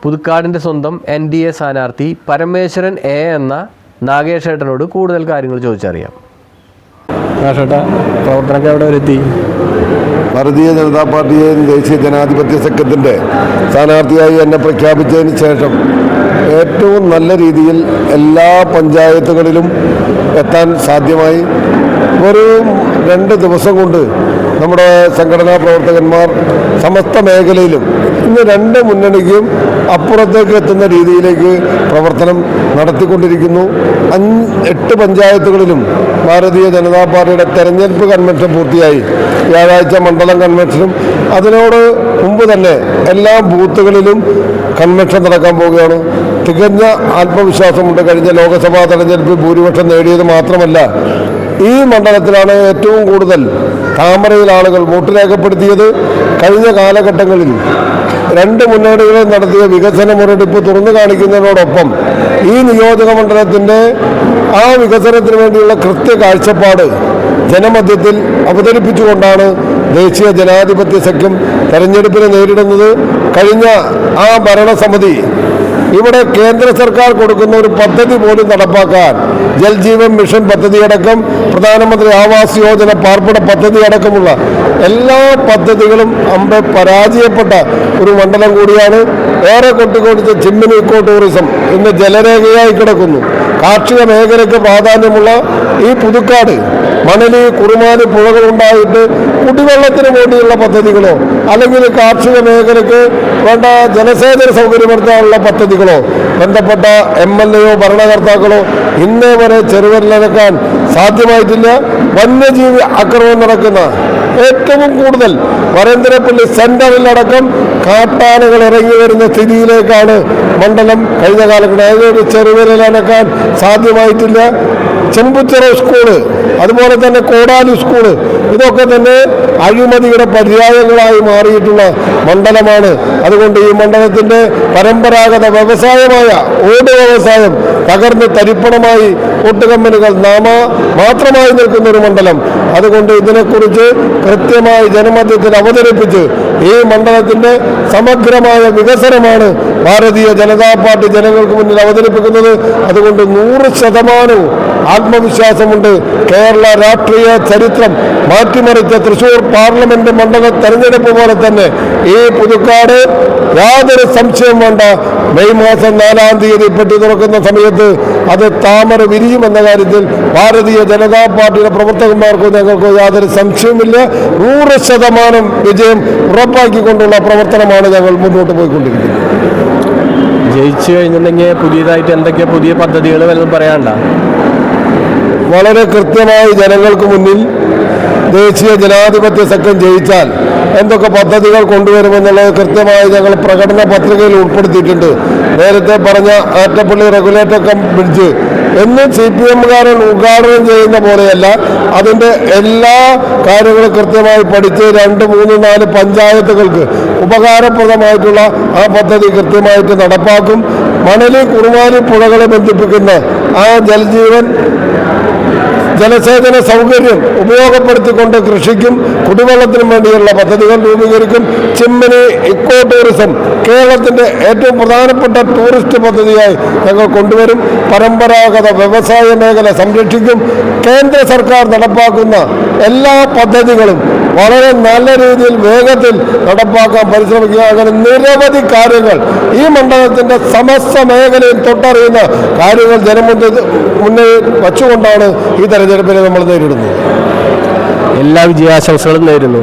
പുതുക്കാടിൻ്റെ സ്വന്തം NDA സ്ഥാനാർത്ഥി Parameswaran A എന്ന നാഗേഷ് ഏട്ടനോട് കൂടുതൽ കാര്യങ്ങൾ ചോദിച്ചറിയാം. നാഗേഷേട്ടാ, പ്രവർത്തനമൊക്കെ എവിടെ എത്തി? ഭാരതീയ ജനതാ പാർട്ടിയെ ദേശീയ ജനാധിപത്യ സഖ്യത്തിൻ്റെ സ്ഥാനാർത്ഥിയായി എന്നെ പ്രഖ്യാപിച്ചതിന് ശേഷം ഏറ്റവും നല്ല രീതിയിൽ എല്ലാ പഞ്ചായത്തുകളിലും എത്താൻ സാധ്യമായി. ഒരു 2 ദിവസം കൊണ്ട് നമ്മുടെ സംഘടനാ പ്രവർത്തകന്മാർ സമസ്ത മേഖലയിലും ഇന്ന് 2 മുന്നണിക്കും അപ്പുറത്തേക്ക് എത്തുന്ന രീതിയിലേക്ക് പ്രവർത്തനം നടത്തിക്കൊണ്ടിരിക്കുന്നു. 8 പഞ്ചായത്തുകളിലും ഭാരതീയ ജനതാ പാർട്ടിയുടെ തെരഞ്ഞെടുപ്പ് കൺവെൻഷൻ പൂർത്തിയായി. വ്യാഴാഴ്ച മണ്ഡലം കൺവെൻഷനും അതിനോട് മുമ്പ് തന്നെ എല്ലാ ബൂത്തുകളിലും കൺവെൻഷൻ നടക്കാൻ പോവുകയാണ്. തികഞ്ഞ ആത്മവിശ്വാസമുണ്ട്. കഴിഞ്ഞ ലോക്സഭാ തെരഞ്ഞെടുപ്പിൽ ഭൂരിപക്ഷം നേടിയത് മാത്രമല്ല, ഈ മണ്ഡലത്തിലാണ് ഏറ്റവും കൂടുതൽ താമരയിൽ ആളുകൾ വോട്ട് രേഖപ്പെടുത്തിയത്. കഴിഞ്ഞ കാലഘട്ടങ്ങളിൽ 2 മുന്നണികളും നടത്തിയ വികസന മുരടിപ്പ് തുറന്നു കാണിക്കുന്നതിനോടൊപ്പം ഈ നിയോജക മണ്ഡലത്തിൻ്റെ ആ വികസനത്തിന് വേണ്ടിയുള്ള കൃത്യ കാഴ്ചപ്പാട് ജനമധ്യത്തിൽ അവതരിപ്പിച്ചുകൊണ്ടാണ് ദേശീയ ജനാധിപത്യ സഖ്യം തെരഞ്ഞെടുപ്പിനെ നേരിടുന്നത്. കഴിഞ്ഞ ആ ഭരണസമിതി ഇവിടെ കേന്ദ്ര സർക്കാർ കൊടുക്കുന്ന ഒരു പദ്ധതി പോലും നടപ്പാക്കാൻ, ജൽജീവൻ മിഷൻ പദ്ധതിയടക്കം പ്രധാനമന്ത്രി ആവാസ് യോജന പാർപ്പിട പദ്ധതി അടക്കമുള്ള എല്ലാ പദ്ധതികളും പരാജയപ്പെട്ട ഒരു മണ്ഡലം കൂടിയാണ്. ഏറെ കൊട്ടിക്കൊടുത്ത ചിമ്മിനി ഇക്കോ ടൂറിസം ഇന്ന് ജലരേഖയായി കിടക്കുന്നു. കാർഷിക മേഖലയ്ക്ക് പ്രാധാന്യമുള്ള ഈ പുതുക്കാട് മണലി കുറുമാലി പുഴകളുണ്ടായിട്ട് കുടിവെള്ളത്തിന് വേണ്ടിയുള്ള പദ്ധതികളോ അല്ലെങ്കിൽ കാർഷിക മേഖലയ്ക്ക് വേണ്ട ജലസേചന സൗകര്യമൊരുക്കാനുള്ള പദ്ധതികളോ ബന്ധപ്പെട്ട MLAയോ ഭരണകർത്താക്കളോ ഇന്നേ വരെ ചെറുവിരലനക്കാൻ സാധ്യമായിട്ടില്ല. വന്യജീവി ആക്രമണം നടക്കുന്ന ഏറ്റവും കൂടുതൽ വരന്തരപ്പള്ളി സെന്ററിലടക്കം കാട്ടാനകൾ ഇറങ്ങി വരുന്ന സ്ഥിതിയിലേക്കാണ് മണ്ഡലം കഴിഞ്ഞ കാലഘട്ടം. ഒരു ചെറുവിരലനക്കാൻ സാധ്യമായിട്ടില്ല. ചെമ്പുച്ചിറ സ്കൂള്, അതുപോലെ തന്നെ കോടാലി സ്കൂള്, ഇതൊക്കെ തന്നെ അഴിമതിയുടെ പര്യായങ്ങളായി മാറിയിട്ടുള്ള മണ്ഡലമാണ്. അതുകൊണ്ട് ഈ മണ്ഡലത്തിൻ്റെ പരമ്പരാഗത വ്യവസായമായ ഓട് വ്യവസായം തകർന്ന് തരിപ്പണമായി ഓട്ട് കമ്പനികൾ മാത്രമായി നിൽക്കുന്ന ഒരു മണ്ഡലം. അതുകൊണ്ട് ഇതിനെക്കുറിച്ച് കൃത്യമായി ജനമധ്യത്തിൽ അവതരിപ്പിച്ച് ഈ മണ്ഡലത്തിൻ്റെ സമഗ്രമായ വികസനമാണ് ഭാരതീയ ജനതാ പാർട്ടി ജനങ്ങൾക്ക് മുന്നിൽ അവതരിപ്പിക്കുന്നത്. അതുകൊണ്ട് 100% ആത്മവിശ്വാസമുണ്ട്. കേരള രാഷ്ട്രീയ ചരിത്രം മാറ്റിമറിച്ച തൃശ്ശൂർ പാർലമെന്റ് മണ്ഡല തെരഞ്ഞെടുപ്പ് പോലെ തന്നെ ഈ പുതുക്കാട് യാതൊരു സംശയം വേണ്ട, മെയ് മാസം 4-ാം തീയതി പെട്ടി തുറക്കുന്ന സമയത്ത് അത് താമര വിരിയുമെന്ന കാര്യത്തിൽ ഭാരതീയ ജനതാ പാർട്ടിയുടെ പ്രവർത്തകന്മാർക്കോ ഞങ്ങൾക്കോ യാതൊരു സംശയവുമില്ല. 100% വിജയം ഉറപ്പാക്കിക്കൊണ്ടുള്ള പ്രവർത്തനമാണ് ഞങ്ങൾ മുന്നോട്ട് പോയിക്കൊണ്ടിരിക്കുന്നത്. ജയിച്ചു കഴിഞ്ഞിട്ടുണ്ടെങ്കിൽ പുതിയതായിട്ട് എന്തൊക്കെ പുതിയ പദ്ധതികൾ വല്ലതും പറയാനുണ്ട? വളരെ കൃത്യമായി ജനങ്ങൾക്ക് മുന്നിൽ ദേശീയ ജനാധിപത്യ സഖ്യം ജയിച്ചാൽ എന്തൊക്കെ പദ്ധതികൾ കൊണ്ടുവരുമെന്നുള്ളത് കൃത്യമായി ഞങ്ങൾ പ്രകടന പത്രികയിൽ ഉൾപ്പെടുത്തിയിട്ടുണ്ട്. നേരത്തെ പറഞ്ഞ ആറ്റപ്പള്ളി റെഗുലേറ്റർ കം ബ്രിഡ്ജ് എന്നും CPM-കാരൻ ഉദ്ഘാടനം ചെയ്യുന്ന പോലെയല്ല, അതിൻ്റെ എല്ലാ കാര്യങ്ങളും കൃത്യമായി പഠിച്ച് 2, 3, 4 പഞ്ചായത്തുകൾക്ക് ഉപകാരപ്രദമായിട്ടുള്ള ആ പദ്ധതി കൃത്യമായിട്ട് നടപ്പാക്കും. മണലി കുറുമാലി പുഴകളെ ബന്ധിപ്പിക്കുന്ന ആ ജൽജീവൻ ജലസേചന സൗകര്യം ഉപയോഗപ്പെടുത്തിക്കൊണ്ട് കൃഷിക്കും കുടിവെള്ളത്തിനും വേണ്ടിയുള്ള പദ്ധതികൾ രൂപീകരിക്കും. ചിമ്മിനി ഇക്കോ ടൂറിസം കേരളത്തിൻ്റെ ഏറ്റവും പ്രധാനപ്പെട്ട ടൂറിസ്റ്റ് പദ്ധതിയായി ഞങ്ങൾ കൊണ്ടുവരും. പരമ്പരാഗത വ്യവസായ മേഖല സംരക്ഷിക്കും. കേന്ദ്ര സർക്കാർ നടപ്പാക്കുന്ന എല്ലാ പദ്ധതികളും വളരെ നല്ല രീതിയിൽ വേഗത്തിൽ നടപ്പാക്കാൻ പരിശ്രമിക്കുക. അങ്ങനെ നിരവധി കാര്യങ്ങൾ ഈ മണ്ഡലത്തിൻ്റെ സമസ്ത മേഖലയിൽ തൊട്ടറിയുന്ന കാര്യങ്ങൾ മുന്നിൽ വച്ചുകൊണ്ടാണ് ഈ തെരഞ്ഞെടുപ്പിനെ നമ്മൾ നേരിടുന്നത്. എല്ലാ വിജയാശംസകളും നേരുന്നു.